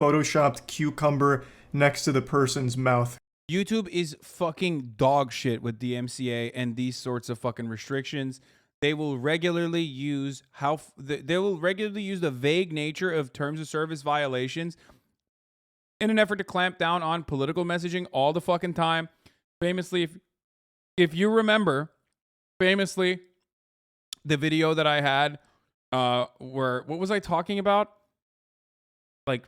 photoshopped cucumber next to the person's mouth. YouTube is fucking dog shit with DMCA and these sorts of fucking restrictions. They will regularly use the vague nature of terms of service violations in an effort to clamp down on political messaging all the fucking time. Famously, if you remember, the video that I had, where what was I talking about? Like,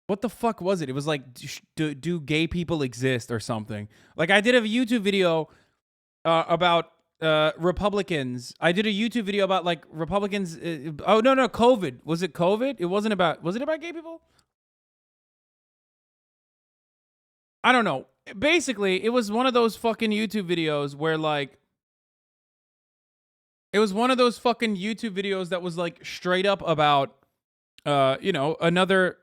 what the fuck was it? It was like, do gay people exist or something? Like, I did a YouTube video about Republicans. I did a YouTube video about like Republicans. Oh no, COVID. Was it COVID? It wasn't about. Was it about gay people? I don't know. Basically, it was one of those fucking YouTube videos where like, it was one of those fucking YouTube videos that was like straight up about, another.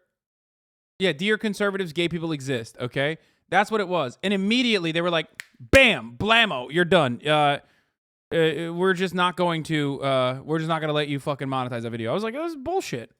Yeah, dear conservatives, gay people exist. Okay, that's what it was. And immediately they were like, "Bam, blammo, you're done. We're just not going to let you fucking monetize that video." I was like, "That was bullshit."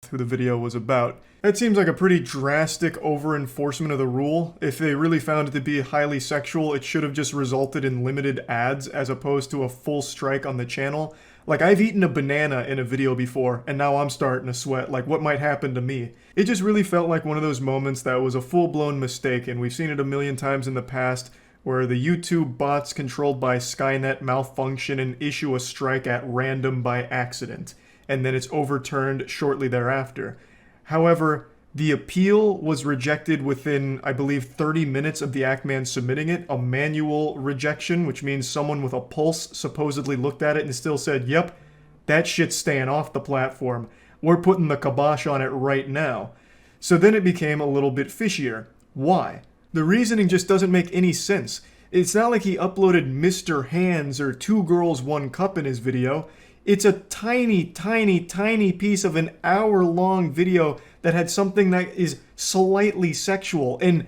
Who the video was about. That seems like a pretty drastic over-enforcement of the rule. If they really found it to be highly sexual, it should have just resulted in limited ads as opposed to a full strike on the channel. Like, I've eaten a banana in a video before, and now I'm starting to sweat. Like, what might happen to me? It just really felt like one of those moments that was a full-blown mistake, and we've seen it a million times in the past, where the YouTube bots controlled by Skynet malfunction and issue a strike at random by accident, and then it's overturned shortly thereafter. However, the appeal was rejected within, I believe, 30 minutes of the Ackman submitting it, a manual rejection, which means someone with a pulse supposedly looked at it and still said, "Yep, that shit's staying off the platform. We're putting the kibosh on it right now." So then it became a little bit fishier. Why? The reasoning just doesn't make any sense. It's not like he uploaded Mr. Hands or Two Girls, One Cup in his video. It's a tiny, tiny, tiny piece of an hour-long video that had something that is slightly sexual and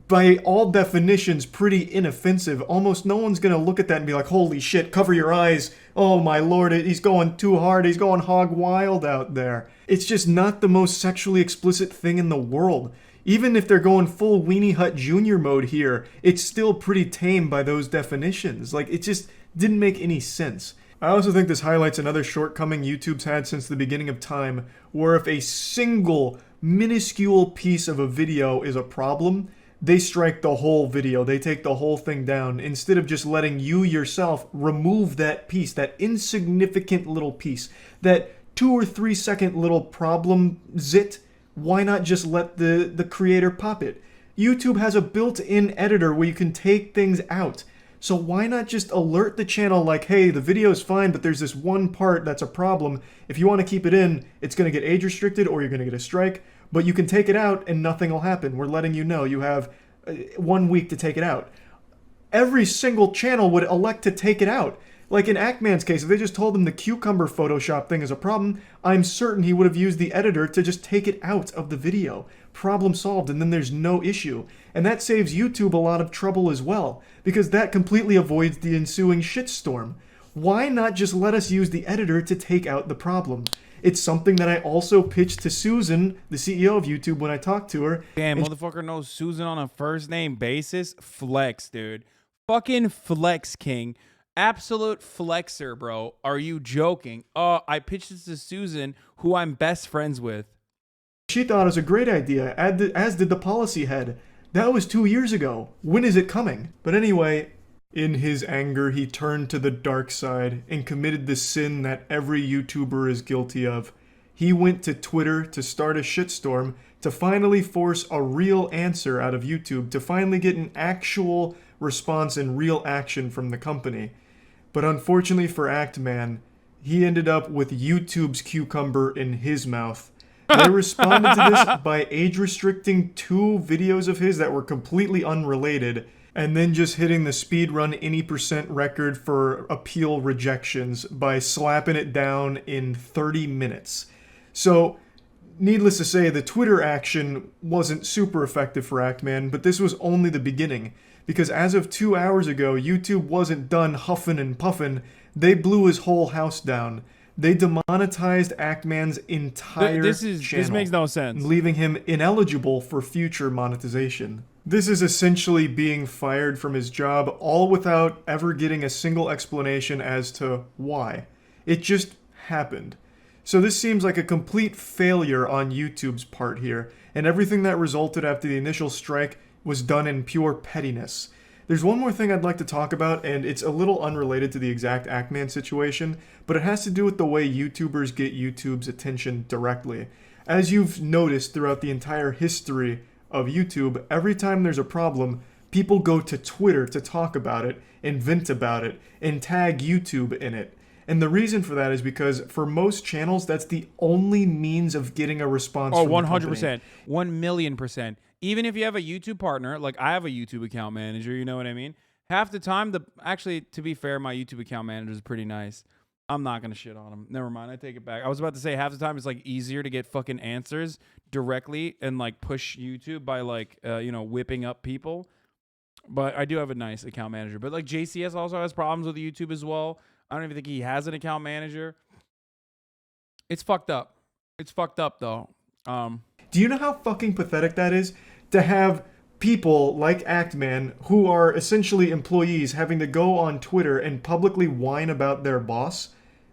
by all definitions pretty inoffensive. Almost no one's gonna look at that and be like, "Holy shit, cover your eyes. Oh my lord, he's going too hard. He's going hog wild out there." It's just not the most sexually explicit thing in the world. Even if they're going full Weenie Hut Jr. mode here, it's still pretty tame by those definitions. Like, it just didn't make any sense. I also think this highlights another shortcoming YouTube's had since the beginning of time, where if a single minuscule piece of a video is a problem, they strike the whole video. They take the whole thing down instead of just letting you yourself remove that piece, that insignificant little piece, that 2 or 3 second little problem zit. Why not just let the creator pop it? YouTube has a built-in editor where you can take things out. So why not just alert the channel like, "Hey, the video's fine, but there's this one part that's a problem. If you want to keep it in, it's going to get age restricted or you're going to get a strike, but you can take it out and nothing will happen. We're letting you know you have 1 week to take it out." Every single channel would elect to take it out. Like in Ackman's case, if they just told him the cucumber Photoshop thing is a problem, I'm certain he would have used the editor to just take it out of the video. Problem solved, and then there's no issue. And that saves YouTube a lot of trouble as well, because that completely avoids the ensuing shitstorm. Why not just let us use the editor to take out the problem? It's something that I also pitched to Susan, the CEO of YouTube, when I talked to her. Damn, motherfucker knows Susan on a first name basis. Flex, dude. Fucking flex, king. Absolute flexer, bro. Are you joking? I pitched this to Susan, who I'm best friends with. She thought it was a great idea, as did the policy head. That was 2 years ago. When is it coming? But anyway, in his anger, he turned to the dark side and committed the sin that every YouTuber is guilty of. He went to Twitter to start a shitstorm, to finally force a real answer out of YouTube, to finally get an actual response and real action from the company. But unfortunately for Ackman, he ended up with YouTube's cucumber in his mouth. They responded to this by age-restricting 2 videos of his that were completely unrelated, and then just hitting the speedrun any % record for appeal rejections by slapping it down in 30 minutes. So, needless to say, the Twitter action wasn't super effective for Ackman, but this was only the beginning. Because as of 2 hours ago, YouTube wasn't done huffing and puffing. They blew his whole house down. They demonetized Actman's entire This channel, makes no sense. leaving him ineligible for future monetization. This is essentially being fired from his job, all without ever getting a single explanation as to why. It just happened. So this seems like a complete failure on YouTube's part here, and everything that resulted after the initial strike was done in pure pettiness. There's one more thing I'd like to talk about, and it's a little unrelated to the exact Actman situation, but it has to do with the way YouTubers get YouTube's attention directly. As you've noticed throughout the entire history of YouTube, every time there's a problem, people go to Twitter to talk about it, and vent about it, and tag YouTube in it. And the reason for that is because for most channels, that's the only means of getting a response from the company. 100%. 1,000,000%. Even if you have a YouTube partner, like I have a YouTube account manager, you know what I mean? Half the time, actually, to be fair, my YouTube account manager is pretty nice. I'm not going to shit on him. Never mind. I take it back. I was about to say half the time it's like easier to get fucking answers directly and like push YouTube by like, whipping up people. But I do have a nice account manager. But like JCS also has problems with YouTube as well. I don't even think he has an account manager. It's fucked up. It's fucked up though. Do you know how fucking pathetic that is? To have people like Actman, who are essentially employees, having to go on Twitter and publicly whine about their boss?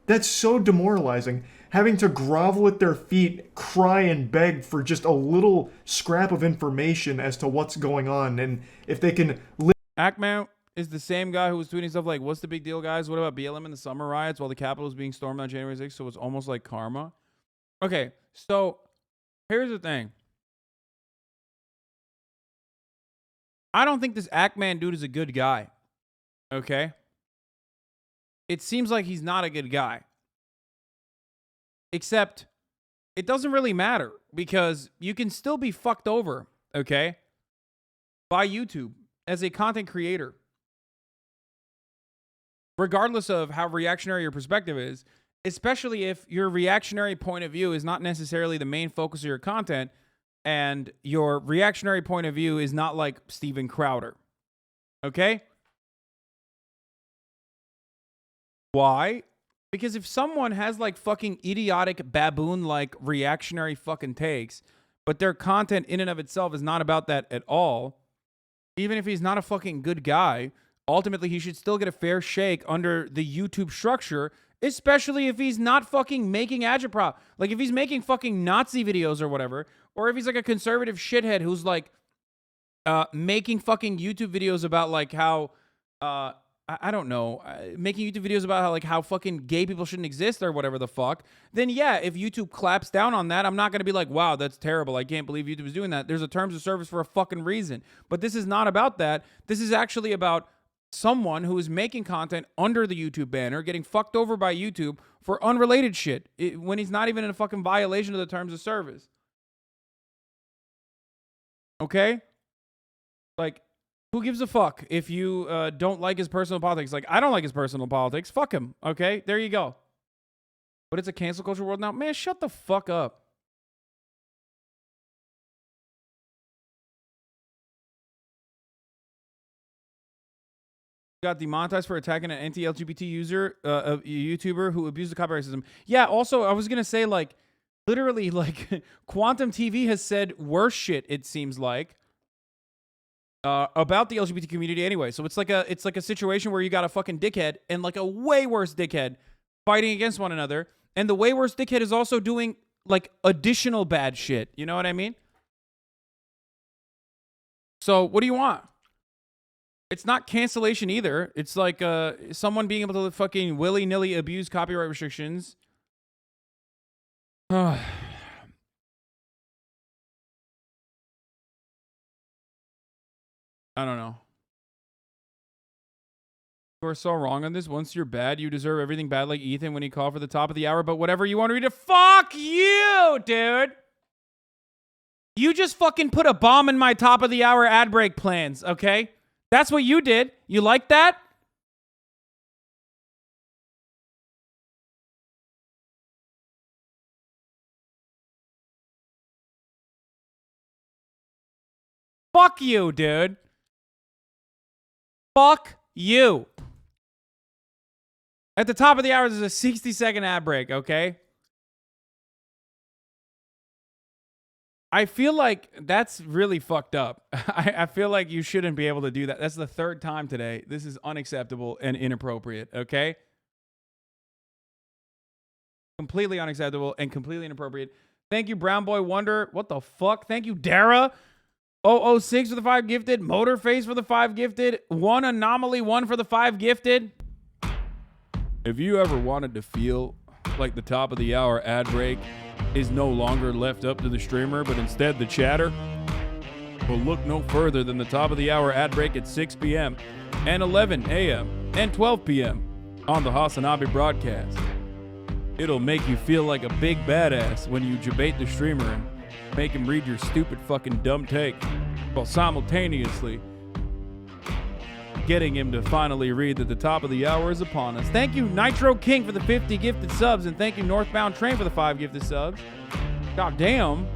That's so demoralizing. Having to grovel at their feet, cry and beg for just a little scrap of information as to what's going on, and if they can... Actman is the same guy who was tweeting stuff like, what's the big deal, guys? What about BLM in the summer riots while the Capitol was being stormed on January 6th? So it's almost like karma. Okay, so here's the thing. I don't think this Actman dude is a good guy. Okay? It seems like he's not a good guy. Except it doesn't really matter because you can still be fucked over, okay, by YouTube as a content creator. Regardless of how reactionary your perspective is, especially if your reactionary point of view is not necessarily the main focus of your content, and your reactionary point of view is not like Steven Crowder. Okay? Why? Because if someone has like fucking idiotic baboon-like reactionary fucking takes, but their content in and of itself is not about that at all, even if he's not a fucking good guy, ultimately he should still get a fair shake under the YouTube structure, especially if he's not fucking making agitprop. Like if he's making fucking Nazi videos or whatever, or if he's like a conservative shithead who's like making fucking YouTube videos about like how I don't know, making YouTube videos about how fucking gay people shouldn't exist or whatever the fuck, then yeah, if YouTube claps down on that, I'm not going to be like, wow, that's terrible. I can't believe YouTube is doing that. There's a terms of service for a fucking reason. But this is not about that. This is actually about someone who is making content under the YouTube banner, getting fucked over by YouTube for unrelated shit when he's not even in a fucking violation of the terms of service. Okay? Like, who gives a fuck if you don't like his personal politics? Like, I don't like his personal politics. Fuck him. Okay? There you go. But it's a cancel culture world now. Man, shut the fuck up. Got demonetized for attacking an anti-LGBT user, a YouTuber who abused the copyright system. Yeah, also, I was going to say, like, literally, like, Quantum TV has said worse shit, it seems like. About the LGBT community anyway. So it's like a situation where you got a fucking dickhead and like a way worse dickhead fighting against one another. And the way worse dickhead is also doing like additional bad shit. You know what I mean? So what do you want? It's not cancellation either. It's like someone being able to fucking willy-nilly abuse copyright restrictions. I don't know. You are so wrong on this. Once you're bad, you deserve everything bad like Ethan when he called for the top of the hour. But whatever you want to read it, fuck you, dude. You just fucking put a bomb in my top of the hour ad break plans, okay? That's what you did. You like that? Fuck you, dude. Fuck you. At the top of the hour, there's a 60-second ad break, okay? I feel like that's really fucked up. I feel like you shouldn't be able to do that. That's the third time today. This is unacceptable and inappropriate, okay? Completely unacceptable and completely inappropriate. Thank you, Brown Boy Wonder. What the fuck? Thank you, Dara. 006 for the 5 gifted. Motorface for the 5 gifted. One Anomaly 1 for the 5 gifted. If you ever wanted to feel like the top of the hour ad break is no longer left up to the streamer, but instead the chatter, well, look no further than the top of the hour ad break at 6 p.m. and 11 a.m. and 12 p.m. on the Hasanabe broadcast. It'll make you feel like a big badass when you debate the streamer and make him read your stupid fucking dumb take, while simultaneously getting him to finally read that the top of the hour is upon us. Thank you, Nitro King, for the 50 gifted subs, and thank you, Northbound Train, for the 5 gifted subs. God damn.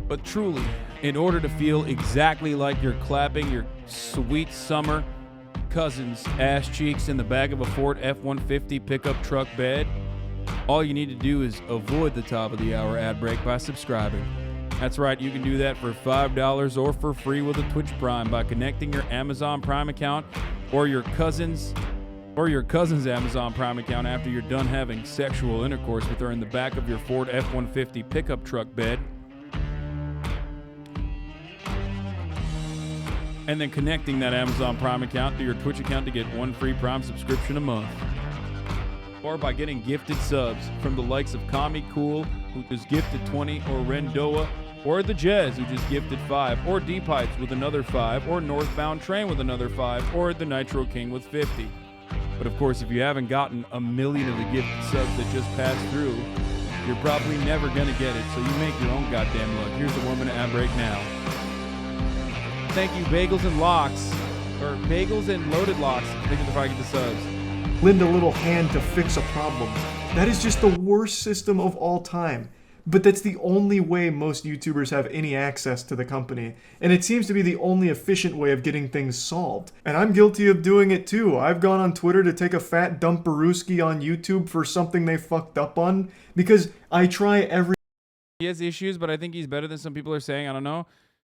But truly, in order to feel exactly like you're clapping your sweet summer cousin's ass cheeks in the back of a Ford F-150 pickup truck bed, all you need to do is avoid the top of the hour ad break by subscribing. That's right, you can do that for $5 or for free with a Twitch Prime by connecting your Amazon Prime account or your cousin's Amazon Prime account after you're done having sexual intercourse with her in the back of your Ford F-150 pickup truck bed. And then connecting that Amazon Prime account to your Twitch account to get 1 free Prime subscription a month. Or by getting gifted subs from the likes of Kami Cool, who just gifted 20, or Rendoa, or the Jez, who just gifted 5, or D-Pipes with another 5, or Northbound Train with another 5, or the Nitro King with 50. But of course, if you haven't gotten a million of the gifted subs that just passed through, you're probably never gonna get it, so you make your own goddamn luck. Here's the 1 minute ad break now. Thank you, Bagels and Locks, or Bagels and Loaded Locks. Thank you for the 5 gifted subs. Lend a little hand to fix a problem. That is just the worst system of all time. But that's the only way most YouTubers have any access to the company, and it seems to be the only efficient way of getting things solved. And I'm guilty of doing it too. I've gone on Twitter to take a fat dump Baruski on YouTube for something they fucked up on, because I try every... He has issues, but I think he's better than some people are saying. I don't know.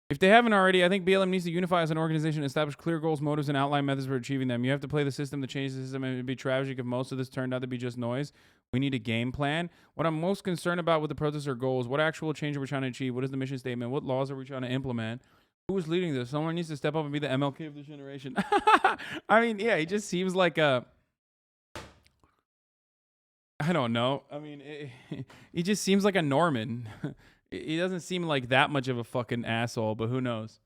If they haven't already, I think BLM needs to unify as an organization, establish clear goals, motives, and outline methods for achieving them. You have to play the system to change the system, and it would be tragic if most of this turned out to be just noise. We need a game plan. What I'm most concerned about with the protests are goals. What actual change are we trying to achieve? What is the mission statement? What laws are we trying to implement? Who is leading this? Someone needs to step up and be the MLK of this generation. I mean, yeah, he just seems like a... I don't know. I mean, he just seems like a Norman. He doesn't seem like that much of a fucking asshole, but who knows?